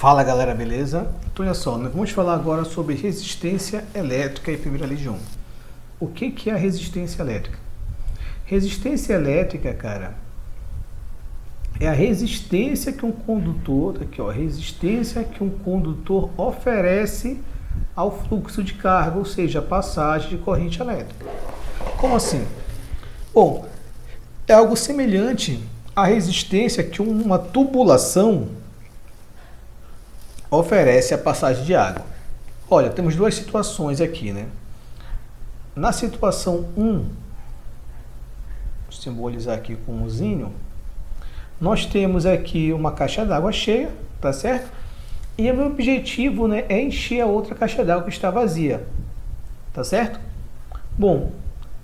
Fala galera, beleza? Então olha só, nós vamos falar agora sobre resistência elétrica em primeira legião. O que é a resistência elétrica? Resistência elétrica, cara, é a resistência que um condutor, aqui ó, resistência que um condutor oferece ao fluxo de carga, ou seja, a passagem de corrente elétrica. Como assim? Bom, é algo semelhante à resistência que uma tubulação oferece a passagem de água. Olha, temos duas situações aqui, né? Na situação 1, vou simbolizar aqui com um zinho, nós temos aqui uma caixa d'água cheia, tá certo? E o meu objetivo, né, é encher a outra caixa d'água que está vazia, tá certo? Bom,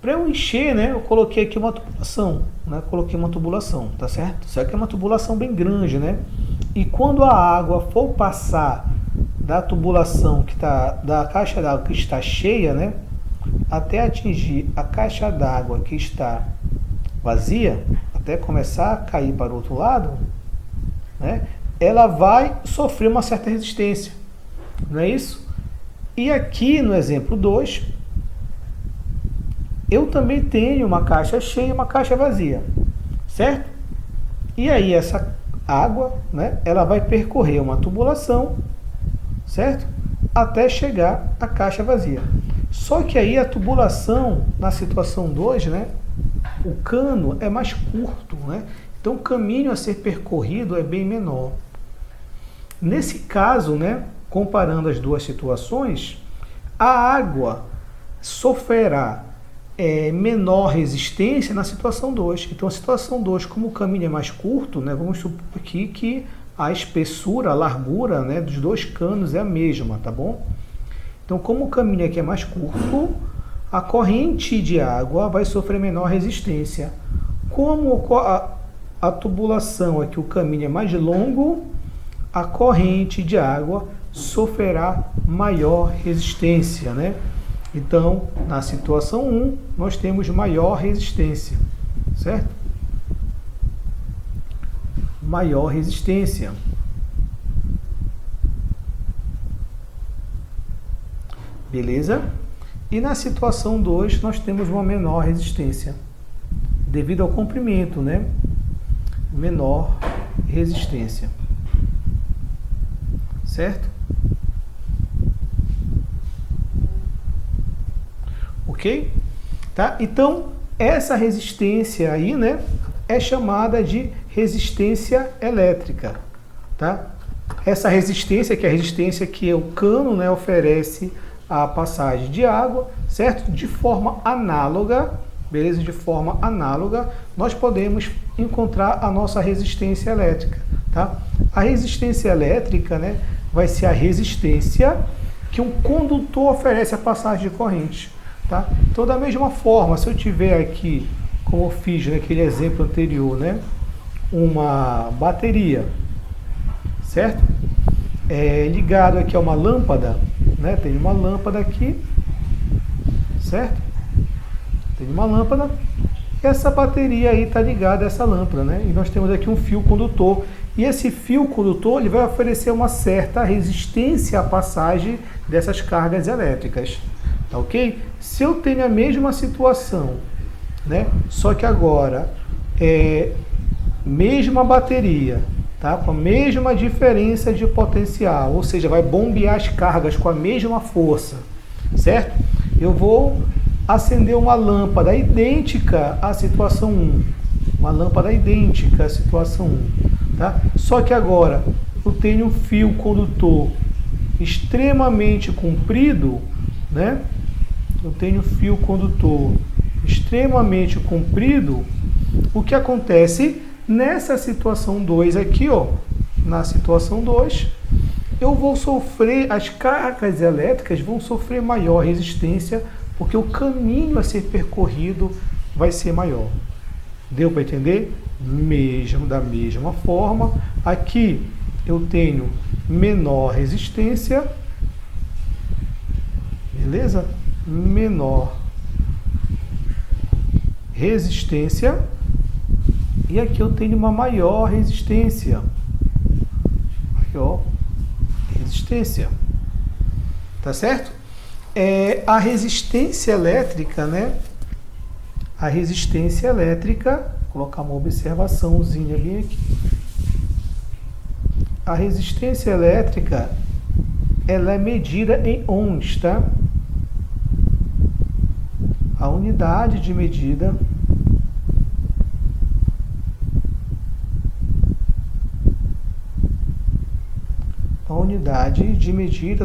para eu encher, né, eu coloquei aqui uma tubulação, né? Coloquei uma tubulação, tá certo? Só que é uma tubulação bem grande, né? E quando a água for passar da tubulação que está da caixa d'água que está cheia, né, até atingir a caixa d'água que está vazia, até começar a cair para o outro lado, né, ela vai sofrer uma certa resistência, não é isso? E aqui no exemplo 2, eu também tenho uma caixa cheia e uma caixa vazia, certo? E aí essa água, né, ela vai percorrer uma tubulação, certo? Até chegar à caixa vazia. Só que aí a tubulação, na situação 2, né, o cano é mais curto, né? Então o caminho a ser percorrido é bem menor. Nesse caso, né, comparando as duas situações, a água sofrerá menor resistência na situação 2. Então a situação 2, como o caminho é mais curto, né, vamos supor aqui que a espessura, a largura, né, dos dois canos é a mesma, tá bom? Então como o caminho aqui é mais curto, a corrente de água vai sofrer menor resistência. Como a tubulação aqui, o caminho é mais longo, a corrente de água sofrerá maior resistência, né? Então, na situação 1, nós temos maior resistência, certo? Maior resistência. Beleza? E na situação 2, nós temos uma menor resistência, devido ao comprimento, né? Menor resistência. Certo? Ok? Tá? Então, essa resistência aí, né, é chamada de resistência elétrica, tá? Essa resistência, que é a resistência que o cano, né, oferece a passagem de água, certo? De forma análoga, beleza? De forma análoga, nós podemos encontrar a nossa resistência elétrica, tá? A resistência elétrica, né, vai ser a resistência que um condutor oferece a passagem de corrente. Tá? Então, da mesma forma, se eu tiver aqui, como eu fiz naquele exemplo anterior, né, uma bateria, certo? Ligado aqui a uma lâmpada, né? Tem uma lâmpada aqui, certo? Tem uma lâmpada, essa bateria aí está ligada a essa lâmpada, né? E nós temos aqui um fio condutor, e esse fio condutor ele vai oferecer uma certa resistência à passagem dessas cargas elétricas. Tá ok? Se eu tenho a mesma situação, né? Só que agora mesma bateria, tá? Com a mesma diferença de potencial, ou seja, vai bombear as cargas com a mesma força, certo? Eu vou acender uma lâmpada idêntica à situação 1, uma lâmpada idêntica à situação 1, tá? Só que agora eu tenho um fio condutor extremamente comprido, né? Eu tenho fio condutor extremamente comprido. O que acontece nessa situação 2 aqui, ó, na situação 2, eu vou sofrer, as cargas elétricas vão sofrer maior resistência, porque o caminho a ser percorrido vai ser maior. Deu para entender? Da mesma forma, aqui eu tenho menor resistência, beleza? Menor resistência, e aqui eu tenho uma maior resistência, maior resistência. Tá certo? A resistência elétrica, né? A resistência elétrica, vou colocar uma observaçãozinha bem aqui. A resistência elétrica, ela é medida em ohms, tá? A unidade de medida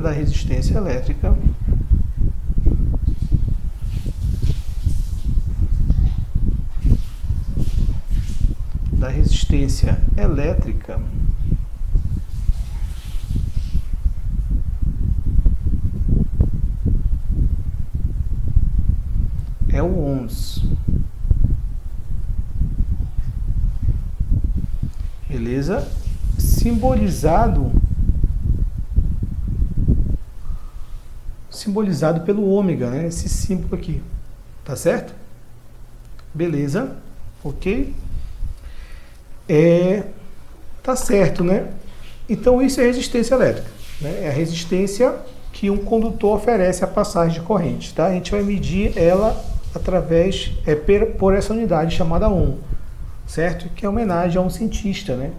da resistência elétrica é o ohms. Beleza? Simbolizado pelo ômega, né? Esse símbolo aqui. Tá certo? Beleza? Ok? Tá certo, né? Então isso é resistência elétrica, né? É a resistência que um condutor oferece à passagem de corrente, tá? A gente vai medir ela através, por essa unidade chamada ohm, certo? Que é homenagem a um cientista, né?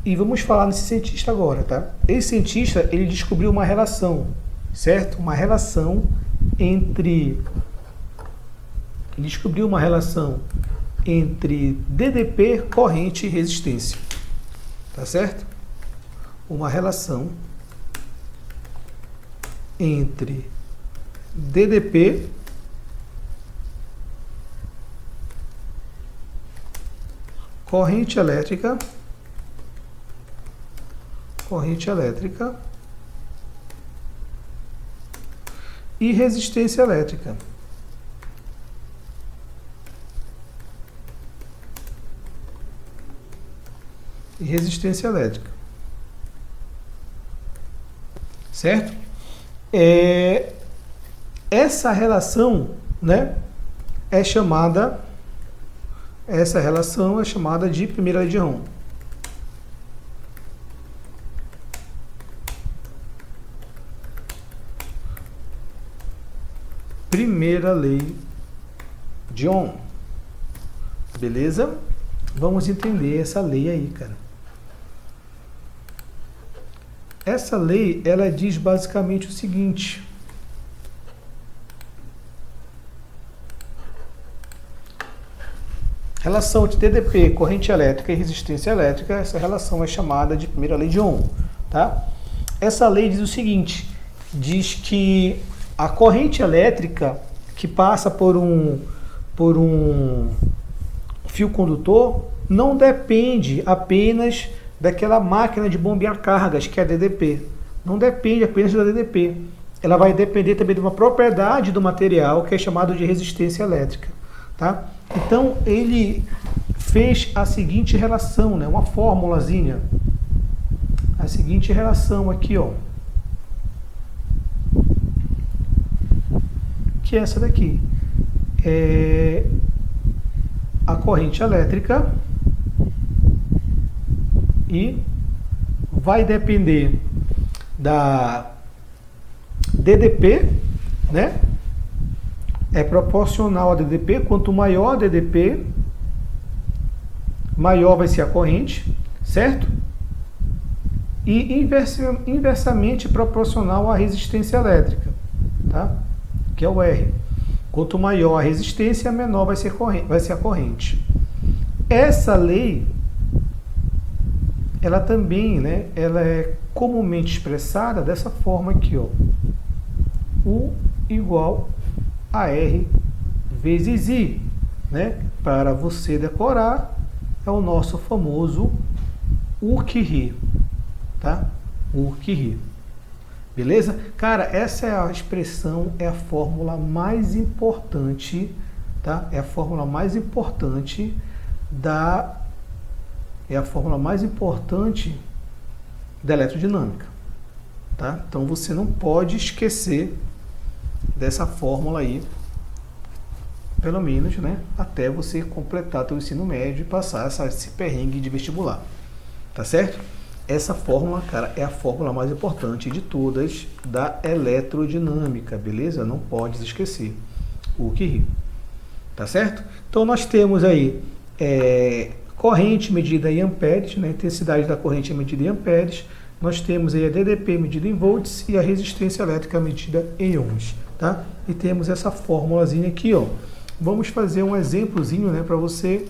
E vamos falar nesse cientista agora, tá? Esse cientista, ele descobriu uma relação, certo? Uma relação entre DDP, corrente e resistência. Tá certo? Uma relação entre DDP corrente elétrica e resistência elétrica. Certo? Essa relação, né, essa relação é chamada de primeira lei de Ohm. Primeira lei de Ohm. Beleza? Vamos entender essa lei aí, cara. Essa lei, ela diz basicamente o seguinte: relação de DDP, corrente elétrica e resistência elétrica, essa relação é chamada de primeira lei de Ohm, tá? Essa lei diz o seguinte, diz que a corrente elétrica que passa por um fio condutor não depende apenas daquela máquina de bombear cargas, que é a DDP. Não depende apenas da DDP. Ela vai depender também de uma propriedade do material, que é chamado de resistência elétrica, tá? Então, ele fez a seguinte relação, né? Uma formulazinha. A seguinte relação aqui, ó. Que é essa daqui. É a corrente elétrica e vai depender da DDP, né? É proporcional a DDP. Quanto maior a DDP, maior vai ser a corrente, certo? E inversamente proporcional à resistência elétrica, tá? Que é o R. Quanto maior a resistência, menor vai ser a corrente. Essa lei, ela também, né, ela é comumente expressada dessa forma aqui, ó. U igual a R vezes I, né? Para você decorar, é o nosso famoso U que ri, tá? U que ri. Beleza? Cara, essa é a expressão, é a fórmula mais importante, tá? É a fórmula mais importante da eletrodinâmica, tá? Então você não pode esquecer dessa fórmula aí, pelo menos, né? Até você completar seu ensino médio e passar esse perrengue de vestibular, tá certo? Essa fórmula, cara, é a fórmula mais importante de todas da eletrodinâmica, beleza? Não pode esquecer. O que ri. Tá certo? Então nós temos aí corrente medida em amperes, né? Intensidade da corrente é medida em amperes. Nós temos aí a DDP medida em volts e a resistência elétrica medida em ohms, tá? E temos essa formulazinha aqui, ó. Vamos fazer um exemplozinho, né, para você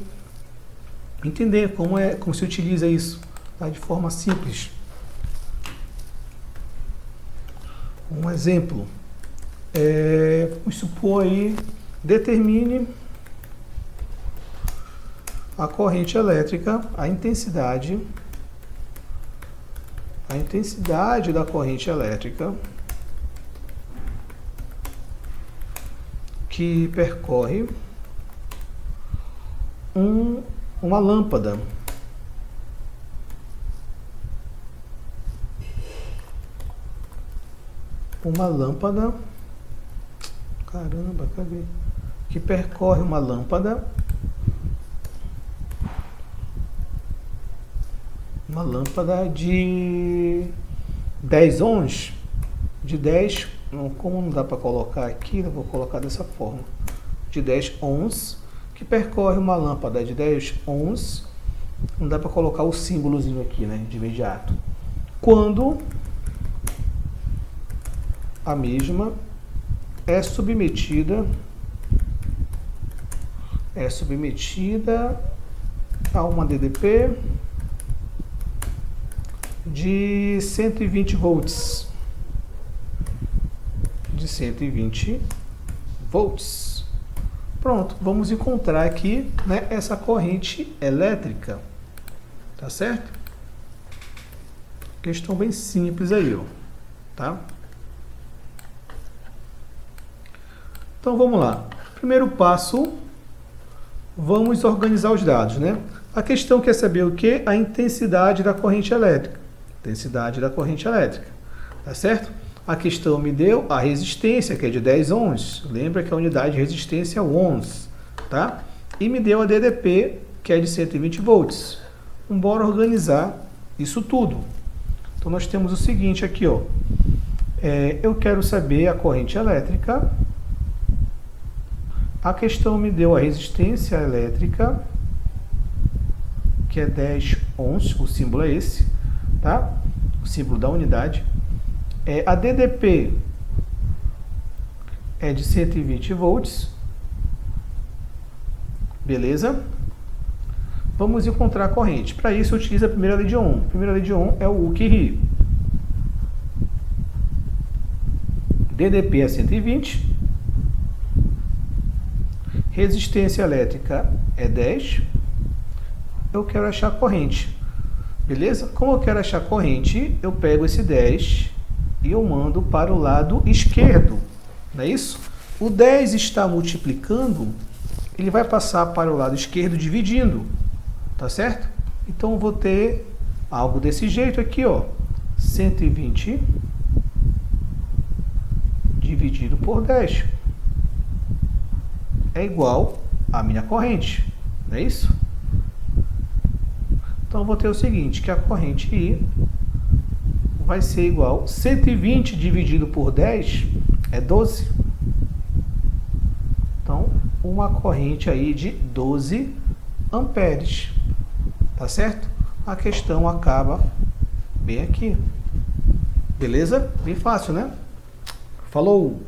entender como se utiliza isso, tá? De forma simples. Um exemplo. Vamos supor aí, determine a corrente elétrica, a intensidade da corrente elétrica que percorre uma lâmpada. Caramba, cadê? Que percorre uma lâmpada. Uma lâmpada de 10 ohms. De 10, como não dá para colocar aqui, eu vou colocar dessa forma. De 10 ohms, que percorre uma lâmpada de 10 ohms. Não dá para colocar o símbolozinho aqui, né, de imediato. Quando a mesma é submetida a uma DDP de 120 volts. De 120 volts. Pronto, vamos encontrar aqui, né, essa corrente elétrica. Tá certo? Questão bem simples aí, ó. Tá? Então vamos lá. Primeiro passo, vamos organizar os dados, né? A questão quer saber o quê? A intensidade da corrente elétrica. Intensidade da corrente elétrica. Tá certo? A questão me deu a resistência, que é de 10 ohms. Lembra que a unidade de resistência é o ohms, tá? E me deu a DDP, que é de 120 volts. Vamos embora organizar isso tudo. Então nós temos o seguinte aqui, ó. Eu quero saber a corrente elétrica. A questão me deu a resistência elétrica, que é 10 ohms, o símbolo é esse, tá? O símbolo da unidade. A DDP é de 120 volts, beleza? Vamos encontrar a corrente. Para isso, utiliza a primeira lei de Ohm. A primeira lei de Ohm é o que ri. DDP é 120. Resistência elétrica é 10. Eu quero achar a corrente. Beleza? Como eu quero achar a corrente, eu pego esse 10 e eu mando para o lado esquerdo. Não é isso? O 10 está multiplicando, ele vai passar para o lado esquerdo dividindo. Tá certo? Então eu vou ter algo desse jeito aqui, ó. 120 dividido por 10 é igual à minha corrente, não é isso? Então eu vou ter o seguinte, que a corrente I vai ser igual 120 dividido por 10 é 12. Então, uma corrente aí de 12 amperes. Tá certo? A questão acaba bem aqui. Beleza? Bem fácil, né? Falou!